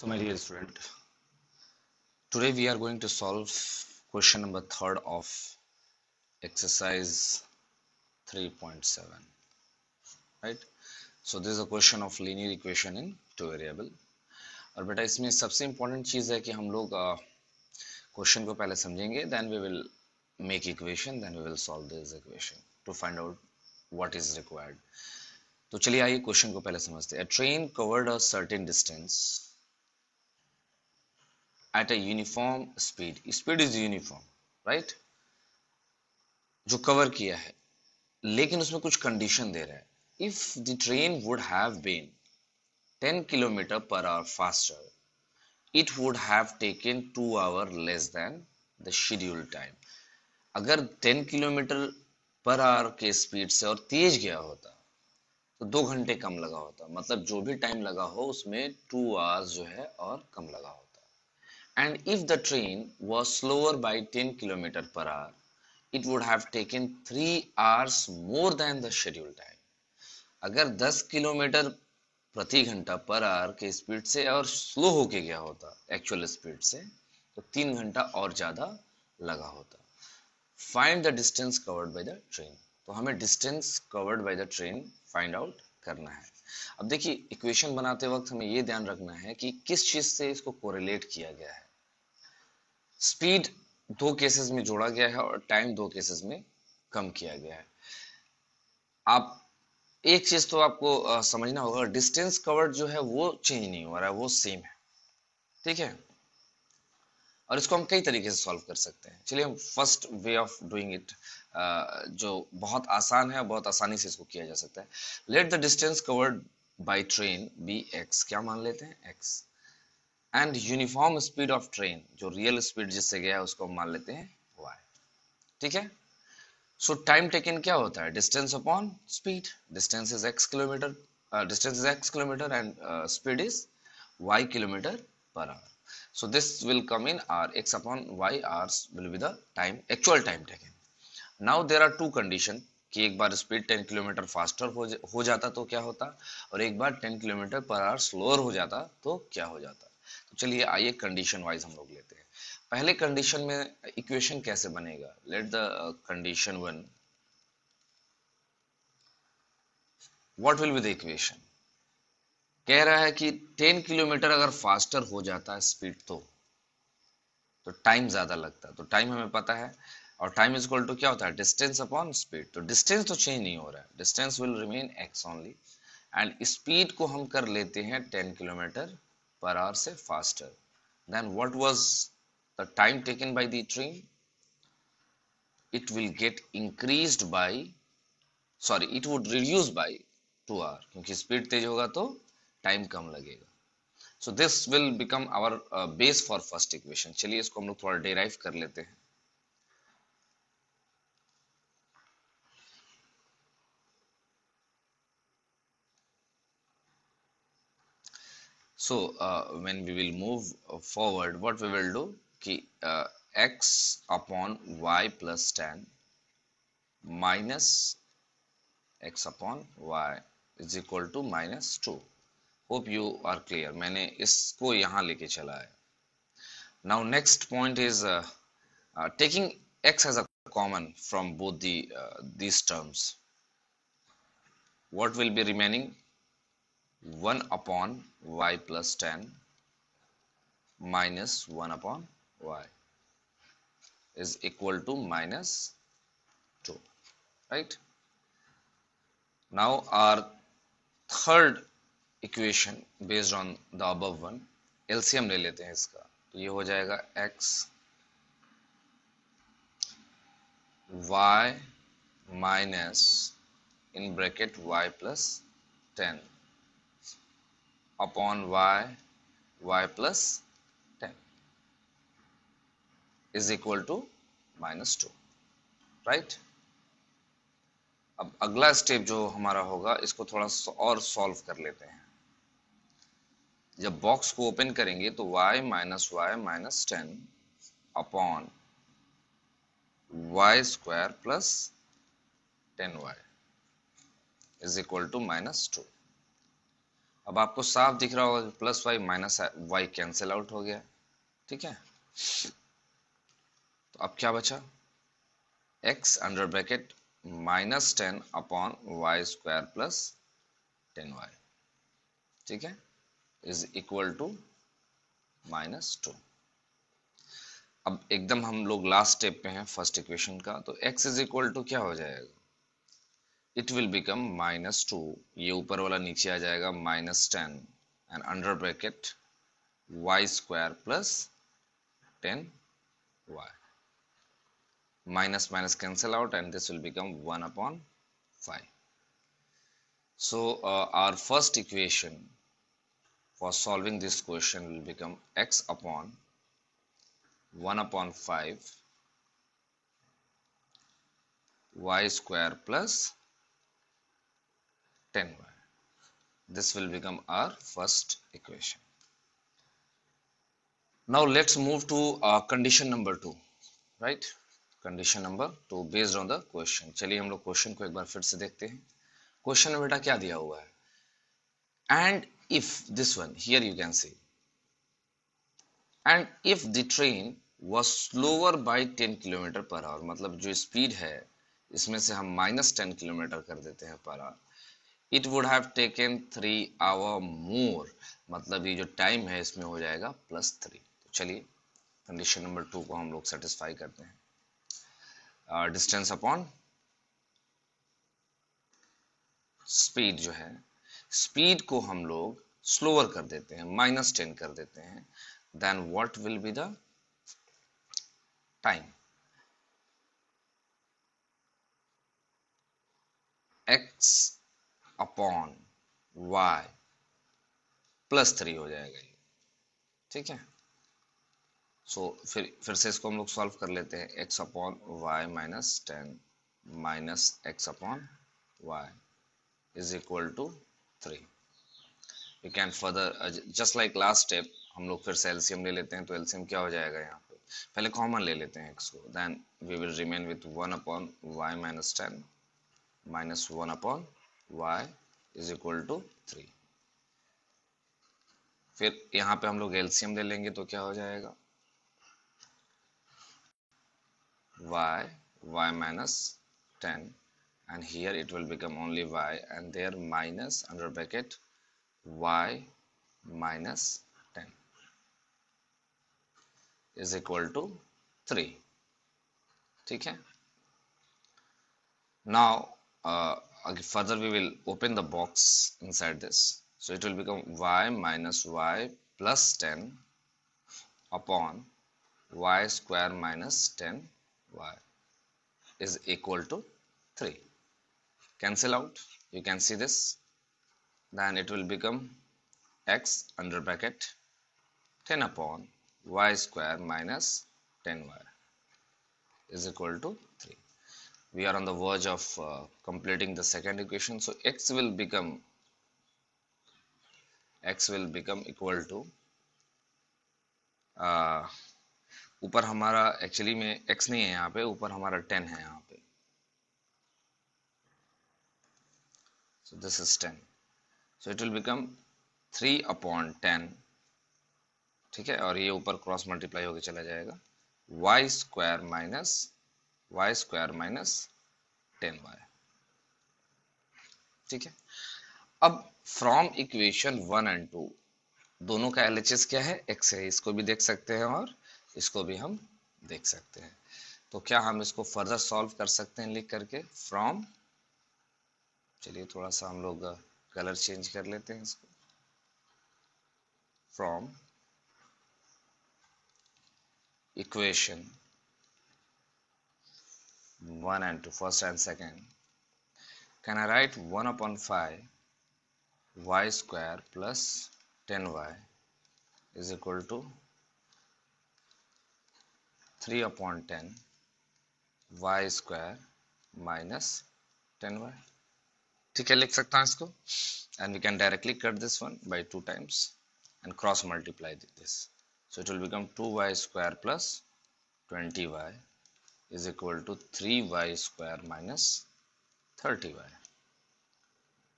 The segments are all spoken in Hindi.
So my dear student, today we are going to solve question number 3 of exercise 3.7, right? So this is a question of linear equation in two variable. और बेटा इसमें सबसे इम्पोर्टेंट चीज़ है कि हम लोग क्वेश्चन को पहले समझेंगे, then we will make equation, then we will solve this equation to find out what is required. तो चलिए आइए क्वेश्चन को पहले समझते हैं. A train covered a certain distance at a uniform speed. Speed is uniform, right? जो कवर किया है, लेकिन उसमें कुछ कंडीशन दे रहा है. If the train would have been 10 kilometre per hour faster, it would have taken 2 hour less than the schedule time. अगर 10 किलोमीटर पर आवर के स्पीड से और तेज गया होता तो 2 घंटे कम लगा होता. मतलब जो भी टाइम लगा हो उसमें 2 आवर्स जो है और कम लगा होता. And if the train was slower by 10 kilometre per hour, it would have taken 3 hours more than the scheduled time. अगर 10 किलोमीटर प्रति घंटा पर आवर के स्पीड से और स्लो होके गया होता एक्चुअल स्पीड से, तो 3 घंटा और ज्यादा लगा होता. Find the distance covered bye the train. तो हमें distance covered bye the train find out करना है. अब देखिए, इक्वेशन बनाते वक्त हमें यह ध्यान रखना है कि किस चीज से इसको कोरिलेट किया गया है. स्पीड 2 केसेस में जोड़ा गया है और टाइम 2 केसेस में कम किया गया है. आप एक चीज तो आपको समझना होगा, डिस्टेंस कवर्ड जो है वो चेंज नहीं हो रहा है, वो सेम है. ठीक है, और इसको हम कई तरीके से सॉल्व कर सकते हैं. चलिए हम first way of doing it, जो बहुत आसान है, बहुत आसानी से इसको किया जा सकता है. Let the distance covered by train be x. क्या मान लेते हैं? X. And uniform speed of train, जो रियल स्पीड जिससे गया है उसको मान लेते हैं y. ठीक है. सो टाइम टेकन क्या होता है? Distance upon speed. Distance is x kilometre, distance is x kilometre and speed is y kilometre per our. So this will come in r. X upon y, hours will be the time, actual time taken. Now there are two condition कि एक बार स्पीड 10 किलोमीटर फास्टर हो जाता तो क्या होता, और एक बार 10 किलोमीटर पर आवर स्लोअर हो जाता तो क्या हो जाता. तो चलिए आइए कंडीशन वाइज हम लोग लेते हैं. पहले कंडीशन में इक्वेशन कैसे बनेगा? Let the condition 1. What will be the equation? कह रहा है कि 10 किलोमीटर अगर फास्टर हो जाता है स्पीड तो टाइम ज्यादा लगता है. तो टाइम हमें पता है, और टाइम इज इक्वल टू क्या होता है? Distance upon speed. तो डिस्टेंस तो चेंज नहीं हो रहा है, distance will remain x only. And speed को हम कर लेते हैं 10 किलोमीटर पर आवर से faster. Then what was the time taken by the train? it will get increased by, sorry, it would reduce by 2 hour, क्योंकि स्पीड तेज होगा तो टाइम कम लगेगा. so this will become our base for first equation. चलिए इसको हम लोग थोड़ा डेराइव कर लेते हैं. so when we will move forward, what we will do कि x upon y plus 10 minus x upon y is equal to minus 2. Hope you are clear. मैंने इसको यहां लेके चला है. Now next point is taking x as a common from both these terms, what will be remaining? 1 upon y plus 10 minus 1 upon y is equal to minus 2, right? Now our third equation based on the above one, LCM ले लेते हैं इसका. तो ये हो जाएगा x y minus in bracket y plus 10 upon y plus 10 is equal to minus 2, right? अब अगला स्टेप जो हमारा होगा, इसको थोड़ा और सॉल्व कर लेते हैं. जब बॉक्स को ओपन करेंगे तो y minus 10 upon y square plus 10y is equal to minus 2. अब आपको साफ दिख रहा होगा plus y minus y cancel out हो गया, ठीक है। तो अब क्या बचा, x under bracket minus 10 upon y square plus 10y, ठीक है, इज इक्वल टू -2। अब एकदम हम लोग लास्ट स्टेप पे हैं फर्स्ट इक्वेशन का, तो x इज इक्वल टू क्या हो जाएगा, इट विल बिकम -2, ये ऊपर वाला नीचे आ जाएगा -10 and under bracket y square plus 10y, minus minus cancel out and this will become 1/5। So our first equation for solving this question will become x upon 1/5 y square plus 10y. This will become our first equation. Now let's move to condition number 2, right? Condition number 2 based on the question. चलिए हम लोग क्वेश्चन को एक बार फिर से देखते हैं। क्वेश्चन में बेटा क्या दिया हुआ है, and if this one here you can see, and if the train was slower by 10 kilometre per our, मतलब जो स्पीड है इसमें से हम -10 किलोमीटर कर देते हैं per hour, it would have taken 3 hour more, मतलब ये जो टाइम है इसमें हो जाएगा +3। तो चलिए कंडीशन नंबर 2 को हम लोग सेटिस्फाई करते हैं। डिस्टेंस अपॉन स्पीड जो है, स्पीड को हम लोग स्लोअर कर देते हैं, -10 कर देते हैं, then what will be the time, x upon y +3 हो जाएगा ये, ठीक है। सो फिर से इसको हम लोग सॉल्व कर लेते हैं, x upon y -10 minus x upon y is equal to 3। You can further just like last step हम लोग फिर से एलसीएम ले लेते हैं, तो एलसीएम क्या हो जाएगा यहाँ पे, पहले कॉमन ले लेते हैं x को, then we will remain with 1/y -10 minus 1/y is equal to 3। फिर यहाँ पे हम लोग एलसीएम ले लेंगे तो क्या हो जाएगा, y -10 and here it will become only y and there minus under bracket y -10 is equal to 3, ठीक है। Now further we will open the box inside this, so it will become y minus y plus 10 upon y square minus 10y is equal to 3. Cancel out, you can see this, then it will become x under bracket 10 upon y square minus 10y is equal to 3. We are on the verge of completing the second equation, so x will become equal to ऊपर हमारा एक्चुअली में x नहीं है यहाँ पे, ऊपर हमारा 10 है यहाँ पे, so this is 10, so it will become 3/10, ठीक है, और ये ऊपर क्रॉस मल्टीप्लाई होके चला जाएगा, y स्क्वायर माइनस 10y, ठीक है। अब फ्रॉम इक्वेशन 1 एंड 2 दोनों का LHS क्या है, x है, इसको भी देख सकते हैं और इसको भी हम देख सकते हैं। तो क्या हम इसको फर्दर सॉल्व कर सकते हैं लिख करके, फ्रॉम, चलिए थोड़ा सा हम लोग कलर चेंज कर लेते हैं इसको, from equation 1 and 2 first and second, can I write 1/5 y square plus 10y is equal to 3/10 y square minus 10y, ठीक है, लिख सकता हूँ इसको, and we can directly cut this one by 2 times and cross multiply this, so it will become 2y square plus 20y is equal to 3y square minus 30y.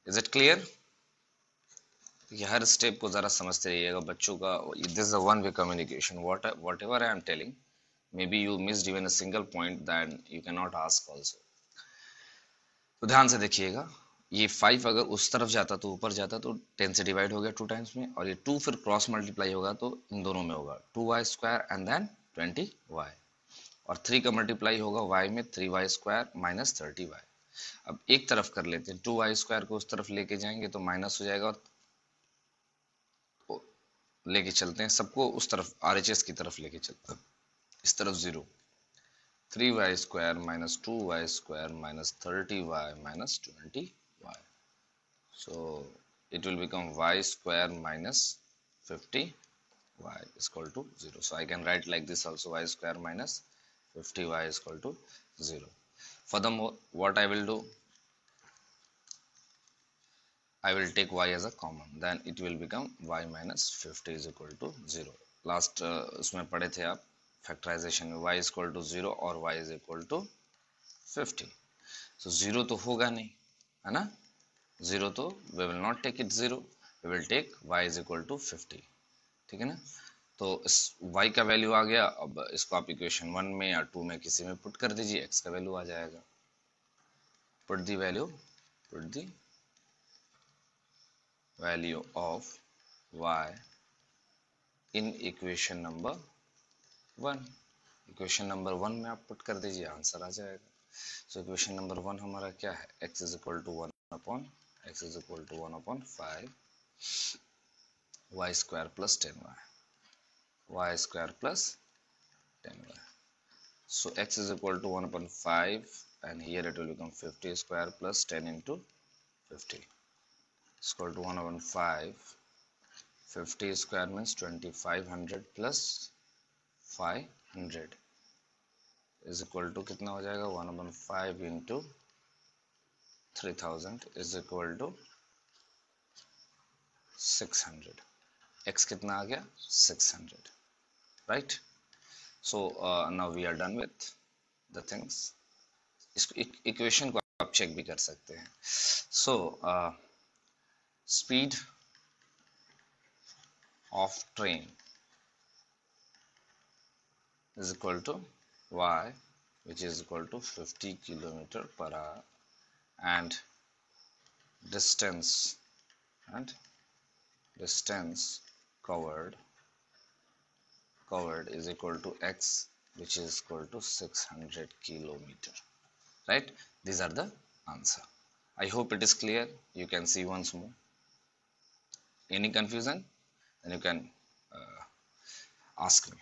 Is it clear? ये हर स्टेप को ज़रा समझते रहिएगा बच्चों का. This is a one way communication. What ever I am telling, may be you missed even a single point that you can not ask also. तो ध्यान से देखिएगा, ये 5 अगर उस तरफ जाता तो ऊपर जाता तो 10 से डिवाइड हो गया 2 टाइम्स में, और ये 2 फिर क्रॉस मल्टीप्लाई होगा तो इन दोनों में होगा 2y² एंड देन 20y, और 3 का मल्टीप्लाई होगा y में 3y² माइनस 30y. अब एक तरफ कर लेते हैं, 2y² को उस तरफ लेके जाएंगे तो माइनस हो जाएगा, और लेके चलते हैं सबको उस तरफ RHS की तरफ लेके चलते हैं, इस तरफ 0, 3y² minus 2y² minus 30y minus 20y. So it will become y² minus 50y is equal to 0. So I can write like this also, y² minus 50y is equal to 0. Furthermore, what I will do, I will take y as a common, then it will become y minus 50 is equal to 0. Last उसमें पढ़े थे आप फैक्टराइजेशन में, y is equal to 0 और y is equal to 50. So 0 तो होगा नहीं, है ना. 0 तो we will not take it 0, we will take y is equal to 50. ठीक है ना. तो इस y का वैल्यू आ गया. अब इसको आप इक्वेशन 1 में या 2 में किसी में पुट कर दीजिए, x का वैल्यू आ जाएगा. Put the value of y in equation number 1. Equation number 1 में आप पुट कर दीजिए, आंसर आ जाएगा. सो इक्वेशन नंबर 1 हमारा क्या है, x is equal to 1 upon 5 y² plus 10y, y² plus 10y. So x is equal to 1 upon 5, and here it will become 50 square plus 10 into 50 is equal to 1 upon 5. 50 square means 2500 plus 500 is equal to कितना हो जाएगा, 1 upon 5 into 3000 is equal to 600. x कितना आ गया, 600, right? So now we are done with the things. इस इक्वेशन को आप चेक भी कर सकते हैं. So speed of train is equal to y, which is equal to 50 km per hour, and distance covered is equal to x, which is equal to 600 kilometer, right? These are the answer. I hope it is clear. You can see once more. Any confusion, then you can ask me.